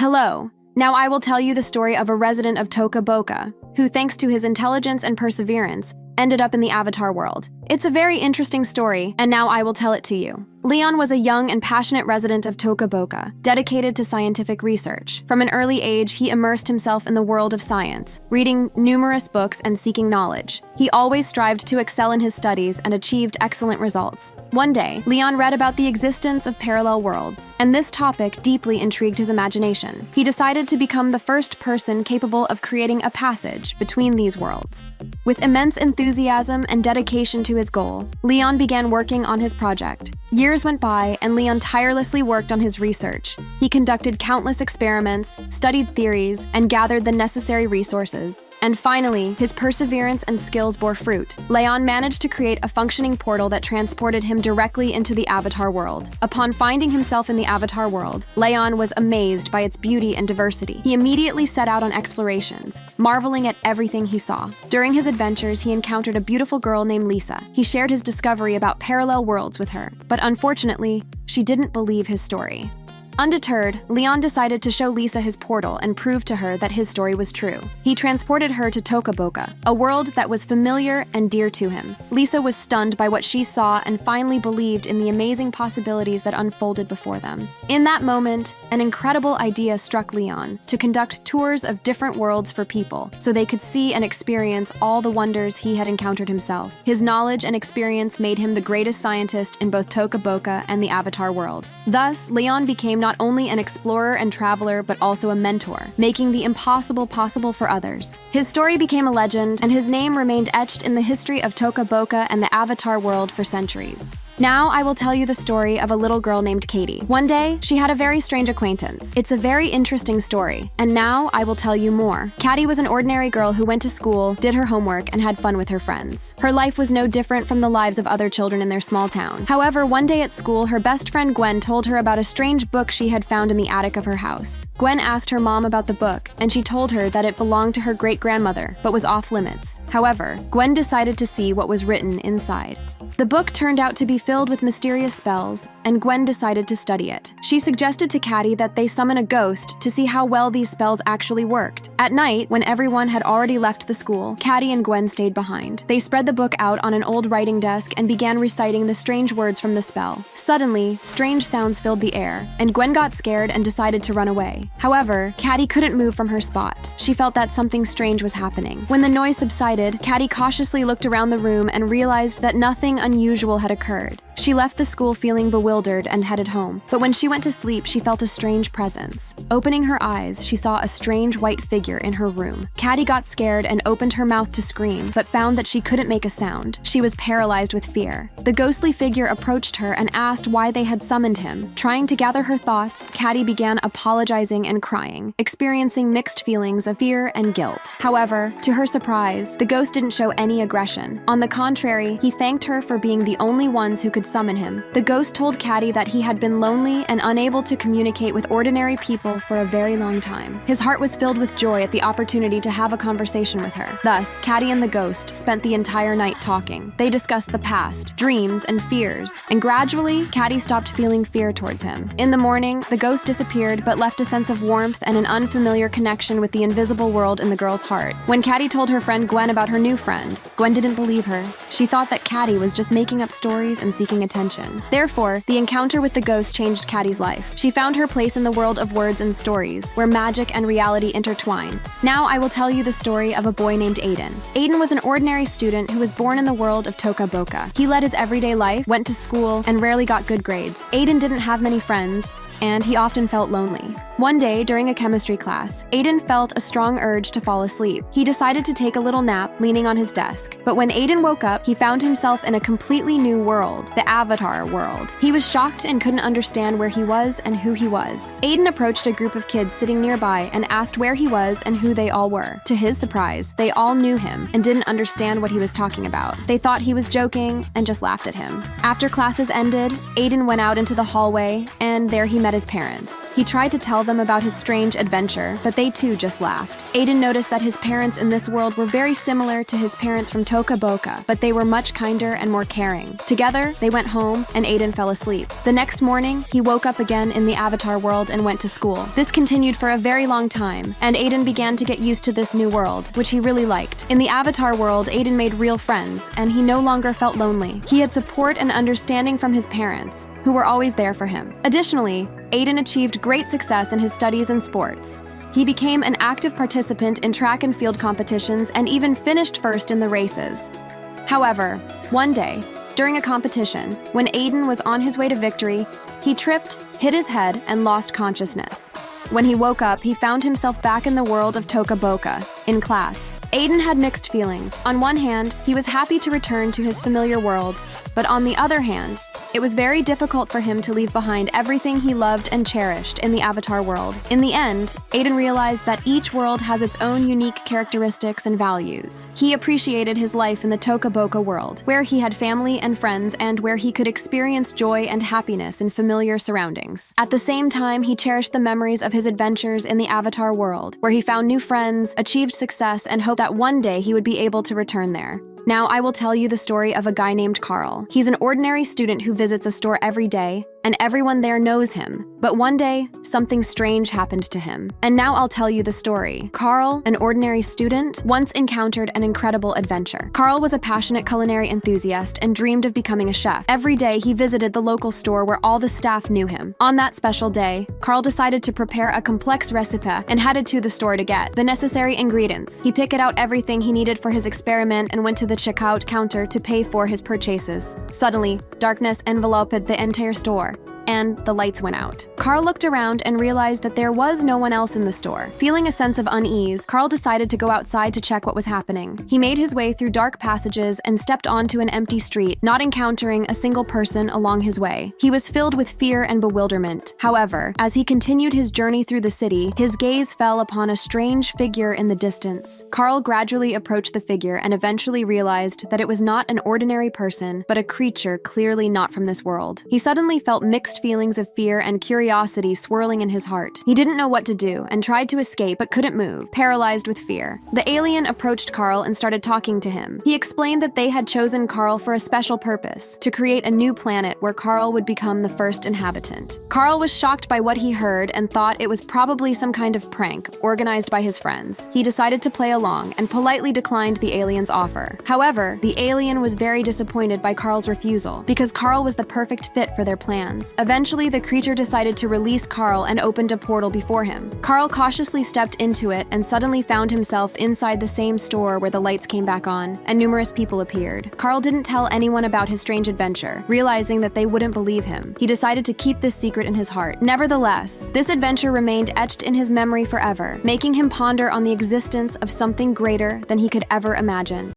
Hello. Now I will tell you the story of a resident of Toca Boca, who, thanks to his intelligence and perseverance, ended up in the Avatar world. It's a very interesting story, and now I will tell it to you. Leon was a young and passionate resident of Toca Boca, dedicated to scientific research. From an early age, he immersed himself in the world of science, reading numerous books and seeking knowledge. He always strived to excel in his studies and achieved excellent results. One day, Leon read about the existence of parallel worlds, and this topic deeply intrigued his imagination. He decided to become the first person capable of creating a passage between these worlds. With immense enthusiasm and dedication to his goal, Leon began working on his project. Years went by, and Leon tirelessly worked on his research. He conducted countless experiments, studied theories, and gathered the necessary resources. And finally, his perseverance and skills bore fruit. Leon managed to create a functioning portal that transported him directly into the Avatar world. Upon finding himself in the Avatar world, Leon was amazed by its beauty and diversity. He immediately set out on explorations, marveling at everything he saw. During his adventures, he encountered a beautiful girl named Lisa. He shared his discovery about parallel worlds with her, but unfortunately, she didn't believe his story. Undeterred, Leon decided to show Lisa his portal and prove to her that his story was true. He transported her to Toca Boca, a world that was familiar and dear to him. Lisa was stunned by what she saw and finally believed in the amazing possibilities that unfolded before them. In that moment, an incredible idea struck Leon to conduct tours of different worlds for people so they could see and experience all the wonders he had encountered himself. His knowledge and experience made him the greatest scientist in both Toca Boca and the Avatar world. Thus, Leon became not only an explorer and traveler, but also a mentor, making the impossible possible for others. His story became a legend, and his name remained etched in the history of Toca Boca and the Avatar world for centuries. Now I will tell you the story of a little girl named Katie. One day, she had a very strange acquaintance. It's a very interesting story, and now I will tell you more. Katie was an ordinary girl who went to school, did her homework, and had fun with her friends. Her life was no different from the lives of other children in their small town. However, one day at school, her best friend Gwen told her about a strange book she had found in the attic of her house. Gwen asked her mom about the book, and she told her that it belonged to her great-grandmother, but was off limits. However, Gwen decided to see what was written inside. The book turned out to be filled with mysterious spells, and Gwen decided to study it. She suggested to Katie that they summon a ghost to see how well these spells actually worked. At night, when everyone had already left the school, Katie and Gwen stayed behind. They spread the book out on an old writing desk and began reciting the strange words from the spell. Suddenly, strange sounds filled the air, and Gwen got scared and decided to run away. However, Katie couldn't move from her spot. She felt that something strange was happening. When the noise subsided, Katie cautiously looked around the room and realized that nothing unusual had occurred. She left the school feeling bewildered and headed home. But when she went to sleep, she felt a strange presence. Opening her eyes, she saw a strange white figure in her room. Katie got scared and opened her mouth to scream, but found that she couldn't make a sound. She was paralyzed with fear. The ghostly figure approached her and asked why they had summoned him. Trying to gather her thoughts, Katie began apologizing and crying, experiencing mixed feelings of fear and guilt. However, to her surprise, the ghost didn't show any aggression. On the contrary, he thanked her for being the only ones who could summon him. The ghost told Katie that he had been lonely and unable to communicate with ordinary people for a very long time. His heart was filled with joy at the opportunity to have a conversation with her. Thus, Katie and the ghost spent the entire night talking. They discussed the past, dreams, and fears, and gradually, Katie stopped feeling fear towards him. In the morning, the ghost disappeared but left a sense of warmth and an unfamiliar connection with the invisible world in the girl's heart. When Katie told her friend Gwen about her new friend, Gwen didn't believe her. She thought that Katie was just making up stories and seeking attention. Therefore, the encounter with the ghost changed Katie's life. She found her place in the world of words and stories, where magic and reality intertwine. Now I will tell you the story of a boy named Aiden. Aiden was an ordinary student who was born in the world of Toca Boca. He led his everyday life, went to school, and rarely got good grades. Aiden didn't have many friends, and he often felt lonely. One day, during a chemistry class, Aiden felt a strong urge to fall asleep. He decided to take a little nap, leaning on his desk. But when Aiden woke up, he found himself in a completely new world, the Avatar world. He was shocked and couldn't understand where he was and who he was. Aiden approached a group of kids sitting nearby and asked where he was and who they all were. To his surprise, they all knew him and didn't understand what he was talking about. They thought he was joking and just laughed at him. After classes ended, Aiden went out into the hallway, and there he met met his parents. He tried to tell them about his strange adventure, but they too just laughed. Aiden noticed that his parents in this world were very similar to his parents from Toca Boca, but they were much kinder and more caring. Together, they went home, and Aiden fell asleep. The next morning, he woke up again in the Avatar world and went to school. This continued for a very long time, and Aiden began to get used to this new world, which he really liked. In the Avatar world, Aiden made real friends, and he no longer felt lonely. He had support and understanding from his parents, who were always there for him. Additionally, Aiden achieved great success in his studies and sports. He became an active participant in track and field competitions and even finished first in the races. However, one day, during a competition, when Aiden was on his way to victory, he tripped, hit his head, and lost consciousness. When he woke up, he found himself back in the world of Toca Boca, in class. Aiden had mixed feelings. On one hand, he was happy to return to his familiar world, but on the other hand, it was very difficult for him to leave behind everything he loved and cherished in the Avatar world. In the end, Aiden realized that each world has its own unique characteristics and values. He appreciated his life in the Toca Boca world, where he had family and friends and where he could experience joy and happiness in familiar surroundings. At the same time, he cherished the memories of his adventures in the Avatar world, where he found new friends, achieved success, and hoped that one day he would be able to return there. Now I will tell you the story of a guy named Carl. He's an ordinary student who visits a store every day, and everyone there knows him. But one day, something strange happened to him. And now I'll tell you the story. Carl, an ordinary student, once encountered an incredible adventure. Carl was a passionate culinary enthusiast and dreamed of becoming a chef. Every day, he visited the local store where all the staff knew him. On that special day, Carl decided to prepare a complex recipe and headed to the store to get the necessary ingredients. He picked out everything he needed for his experiment and went to the checkout counter to pay for his purchases. Suddenly, darkness enveloped the entire store, and the lights went out. Carl looked around and realized that there was no one else in the store. Feeling a sense of unease, Carl decided to go outside to check what was happening. He made his way through dark passages and stepped onto an empty street, not encountering a single person along his way. He was filled with fear and bewilderment. However, as he continued his journey through the city, his gaze fell upon a strange figure in the distance. Carl gradually approached the figure and eventually realized that it was not an ordinary person, but a creature clearly not from this world. He suddenly felt mixed feelings of fear and curiosity swirling in his heart. He didn't know what to do and tried to escape but couldn't move, paralyzed with fear. The alien approached Carl and started talking to him. He explained that they had chosen Carl for a special purpose, to create a new planet where Carl would become the first inhabitant. Carl was shocked by what he heard and thought it was probably some kind of prank organized by his friends. He decided to play along and politely declined the alien's offer. However, the alien was very disappointed by Carl's refusal because Carl was the perfect fit for their plans. Eventually, the creature decided to release Carl and opened a portal before him. Carl cautiously stepped into it and suddenly found himself inside the same store where the lights came back on, and numerous people appeared. Carl didn't tell anyone about his strange adventure, realizing that they wouldn't believe him. He decided to keep this secret in his heart. Nevertheless, this adventure remained etched in his memory forever, making him ponder on the existence of something greater than he could ever imagine.